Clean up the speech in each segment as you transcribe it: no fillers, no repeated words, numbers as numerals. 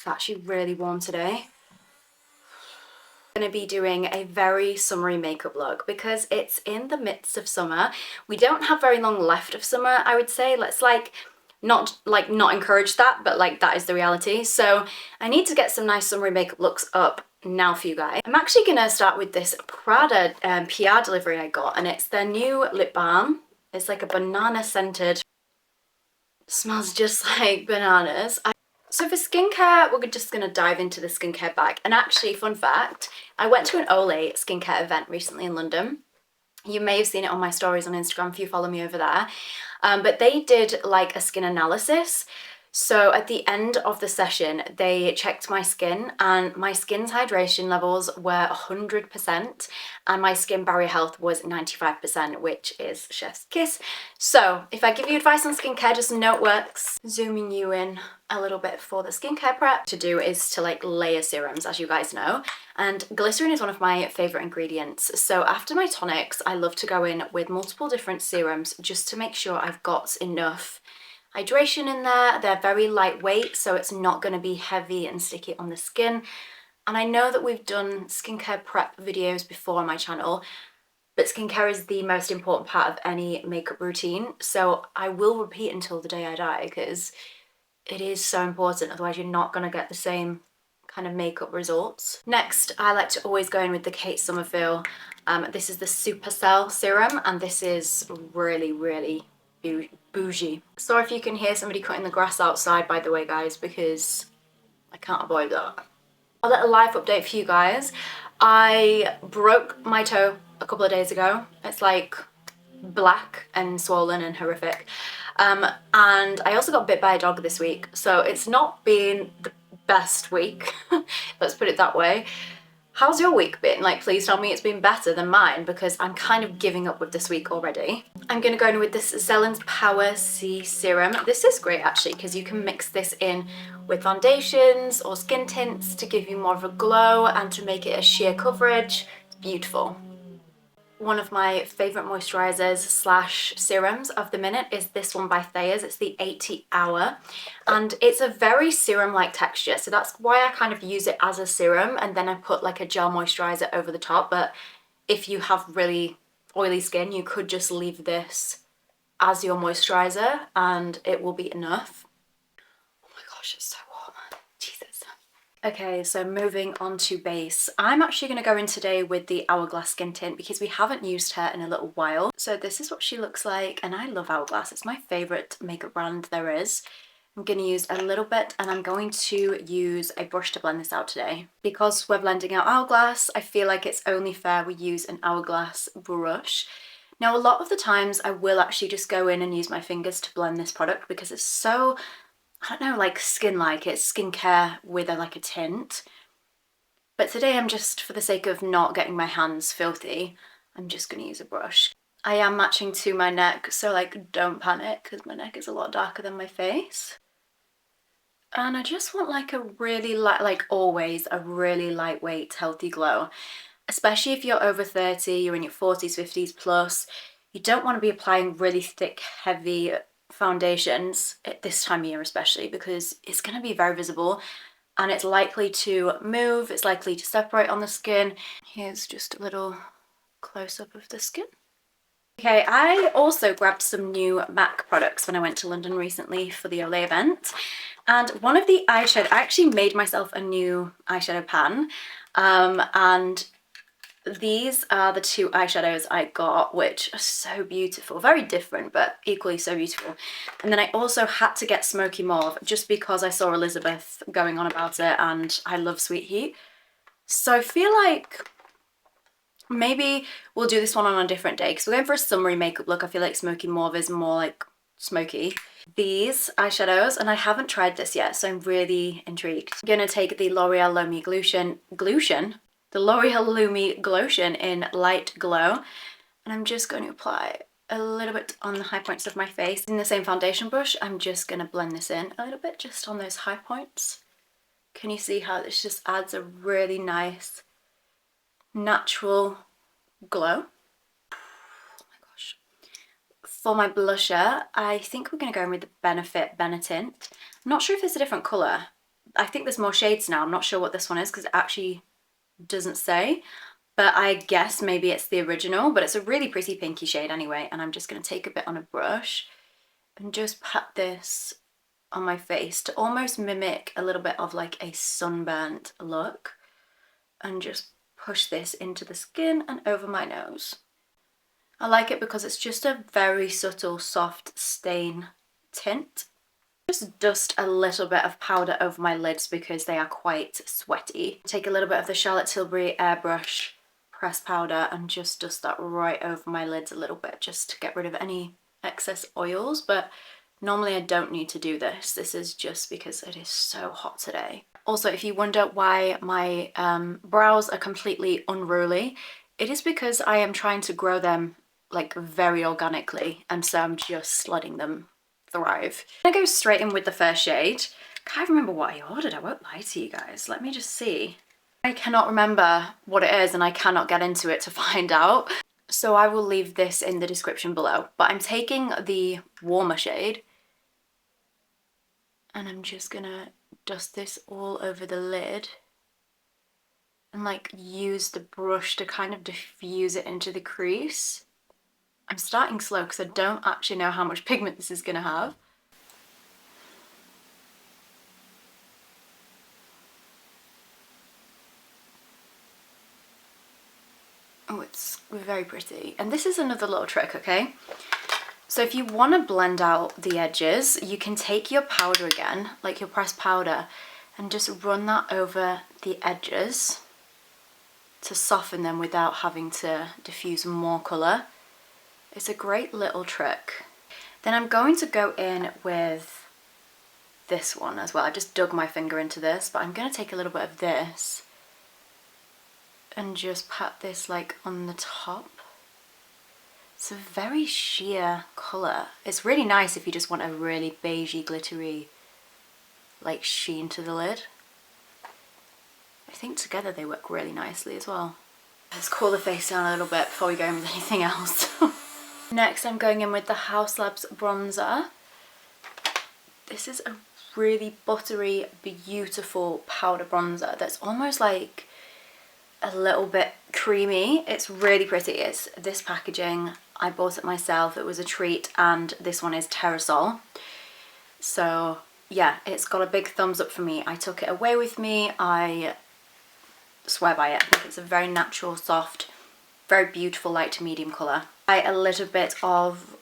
It's actually really warm today. I'm going to be doing a very summery makeup look because it's in the midst of summer. We don't have very long left of summer, I would say. Let's not encourage that, but like that is the reality. So I need to get some nice summery makeup looks up now for you guys. I'm actually gonna start with this Prada PR delivery I got, and it's their new lip balm. It's like a banana scented, smells just like bananas. So for skincare, we're just gonna dive into the skincare bag. And actually, fun fact, I went to an Olay skincare event recently in London. You may have seen it on my stories on Instagram if you follow me over there. But they did like a skin analysis. So at the end of the session, they checked my skin and my skin's hydration levels were 100% and my skin barrier health was 95%, which is chef's kiss. So if I give you advice on skincare, just know it works. Zooming you in a little bit for the skincare prep to do is to like layer serums, as you guys know. And glycerin is one of my favorite ingredients. So after my tonics, I love to go in with multiple different serums just to make sure I've got enough hydration in there. They're very lightweight, so it's not going to be heavy and sticky on the skin. And I know that we've done skincare prep videos before on my channel, but skincare is the most important part of any makeup routine. So I will repeat until the day I die because it is so important. Otherwise you're not going to get the same kind of makeup results. Next, I like to always go in with the Kate Somerville. This is the Supercell serum, and this is really, really bougie. Sorry if you can hear somebody cutting the grass outside, by the way, guys, because I can't avoid that. A little life update for you guys. I broke my toe a couple of days ago. It's like black and swollen and horrific. And I also got bit by a dog this week, so it's not been the best week, let's put it that way. How's your week been? Like, please tell me it's been better than mine because I'm kind of giving up with this week already. I'm going to go in with this Zellen's Power C Serum. This is great actually because you can mix this in with foundations or skin tints to give you more of a glow and to make it a sheer coverage. It's beautiful. One of my favourite moisturisers slash serums of the minute is this one by Thayers. It's the 80 Hour and it's a very serum-like texture, so that's why I kind of use it as a serum and then I put like a gel moisturiser over the top. But if you have really oily skin, you could just leave this as your moisturiser and it will be enough. Oh my gosh, it's so warm. Jesus. Okay, so moving on to base. I'm actually going to go in today with the Hourglass skin tint because we haven't used her in a little while. So this is what she looks like, and I love Hourglass. It's my favourite makeup brand there is. I'm going to use a little bit and I'm going to use a brush to blend this out today. Because we're blending out Hourglass, I feel like it's only fair we use an Hourglass brush. Now a lot of the times I will actually just go in and use my fingers to blend this product because it's so, I don't know, like skin-like. It's skincare with like a tint. But today I'm just, for the sake of not getting my hands filthy, I'm just going to use a brush. I am matching to my neck, so like don't panic because my neck is a lot darker than my face. And I just want like a really light, like always, a really lightweight, healthy glow. Especially if you're over 30, you're in your 40s, 50s plus. You don't want to be applying really thick, heavy foundations at this time of year especially because it's going to be very visible and it's likely to move, it's likely to separate on the skin. Here's just a little close-up of the skin. Okay, I also grabbed some new MAC products when I went to London recently for the Olay event, and one of the eyeshadow, I actually made myself a new eyeshadow pan, and these are the two eyeshadows I got, which are so beautiful. Very different, but equally so beautiful. And then I also had to get Smoky Mauve just because I saw Elizabeth going on about it and I love Sweet Heat. So I feel like maybe we'll do this one on a different day because we're going for a summery makeup look. I feel like Smoky Mauve is more like smoky. These eyeshadows, and I haven't tried this yet, so I'm really intrigued. I'm gonna take the L'Oreal Lumi Glotion in Light Glow, and I'm just going to apply a little bit on the high points of my face. In the same foundation brush, I'm just going to blend this in a little bit just on those high points. Can you see how this just adds a really nice natural glow? Oh my gosh. For my blusher, I think we're going to go in with the Benefit Benetint. I'm not sure if it's a different colour. I think there's more shades now. I'm not sure what this one is because it actually doesn't say, but I guess maybe it's the original, but it's a really pretty pinky shade anyway. And I'm just going to take a bit on a brush and just pat this on my face to almost mimic a little bit of like a sunburnt look, and just push this into the skin and over my nose. I like it because it's just a very subtle soft stain tint. Just dust a little bit of powder over my lids because they are quite sweaty. Take a little bit of the Charlotte Tilbury airbrush pressed powder and just dust that right over my lids a little bit, just to get rid of any excess oils. But normally I don't need to do this. This is just because it is so hot today. Also, if you wonder why my brows are completely unruly, it is because I am trying to grow them like very organically, and so I'm just letting them thrive. I'm gonna go straight in with the first shade. Can't remember what I ordered, I won't lie to you guys. Let me just see. I cannot remember what it is and I cannot get into it to find out. So I will leave this in the description below. But I'm taking the warmer shade and I'm just gonna dust this all over the lid and like use the brush to kind of diffuse it into the crease. I'm starting slow because I don't actually know how much pigment this is gonna have. Oh, it's very pretty. And this is another little trick, okay? So if you want to blend out the edges, you can take your powder again, like your pressed powder, and just run that over the edges to soften them without having to diffuse more colour. It's a great little trick. Then I'm going to go in with this one as well. I just dug my finger into this, but I'm going to take a little bit of this and just pat this like on the top. It's a very sheer colour. It's really nice if you just want a really beigey, glittery like sheen to the lid. I think together they work really nicely as well. Let's cool the face down a little bit before we go in with anything else. Next I'm going in with the House Labs bronzer. This is a really buttery, beautiful powder bronzer that's almost like a little bit creamy. It's really pretty. It's this packaging. I bought it myself. It was a treat, and this one is Terrasol. So yeah, it's got a big thumbs up for me. I took it away with me. I swear by it. I think it's a very natural, soft, very beautiful light to medium colour. A little bit of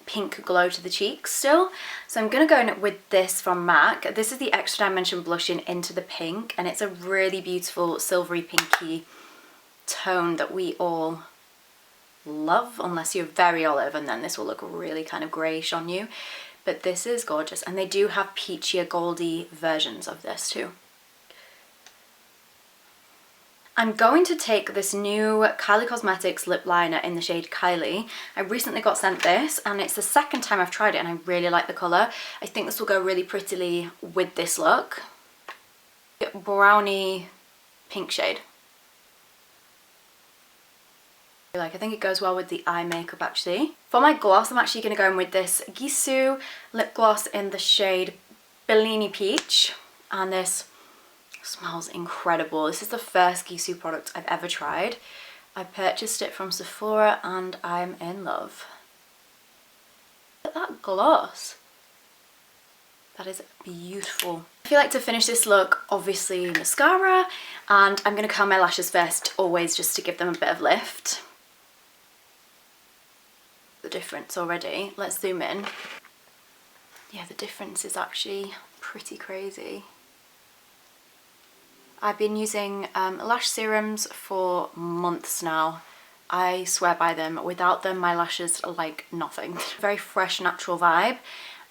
pink glow to the cheeks still. So I'm going to go in with this from MAC. This is the Extra Dimension Blush in Into the Pink, and it's a really beautiful silvery pinky tone that we all love, unless you're very olive, and then this will look really kind of greyish on you. But this is gorgeous, and they do have peachier goldy versions of this too. I'm going to take this new Kylie Cosmetics lip liner in the shade Kylie. I recently got sent this and it's the second time I've tried it, and I really like the colour. I think this will go really prettily with this look. Brownie pink shade. I think it goes well with the eye makeup actually. For my gloss, I'm actually going to go in with this Gisou lip gloss in the shade Bellini Peach, and this smells incredible. This is the first Gisou product I've ever tried. I purchased it from Sephora and I'm in love. Look at that gloss. That is beautiful. I feel like to finish this look, obviously mascara, and I'm going to curl my lashes first, always just to give them a bit of lift. The difference already. Let's zoom in. Yeah, the difference is actually pretty crazy. I've been using lash serums for months now. I swear by them. Without them, my lashes are like nothing. Very fresh, natural vibe.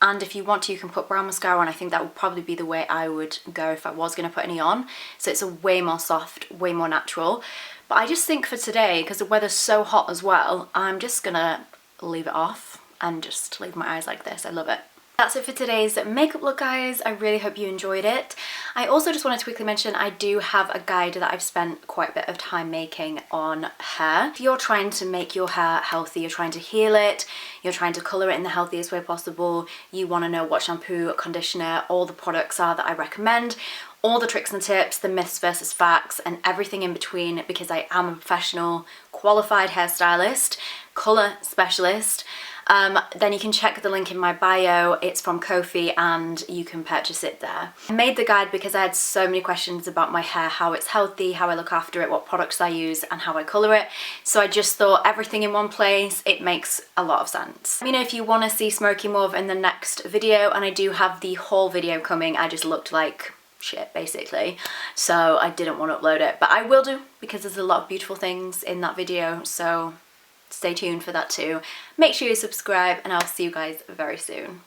And if you want to, you can put brown mascara on. I think that would probably be the way I would go if I was going to put any on. So it's a way more soft, way more natural. But I just think for today, because the weather's so hot as well, I'm just going to leave it off and just leave my eyes like this. I love it. That's it for today's makeup look, guys. I really hope you enjoyed it. I also just wanted to quickly mention I do have a guide that I've spent quite a bit of time making on hair. If you're trying to make your hair healthy, you're trying to heal it, you're trying to colour it in the healthiest way possible, you want to know what shampoo, conditioner, all the products are that I recommend, all the tricks and tips, the myths versus facts, and everything in between, because I am a professional, qualified hairstylist, colour specialist, then you can check the link in my bio. It's from Ko-fi and you can purchase it there. I made the guide because I had so many questions about my hair, how it's healthy, how I look after it, what products I use, and how I colour it. So I just thought everything in one place, it makes a lot of sense. Let me know if you want to see Smoky Mauve in the next video, and I do have the haul video coming. I just looked like shit basically, so I didn't want to upload it, but I will do because there's a lot of beautiful things in that video, so stay tuned for that too. Make sure you subscribe and I'll see you guys very soon.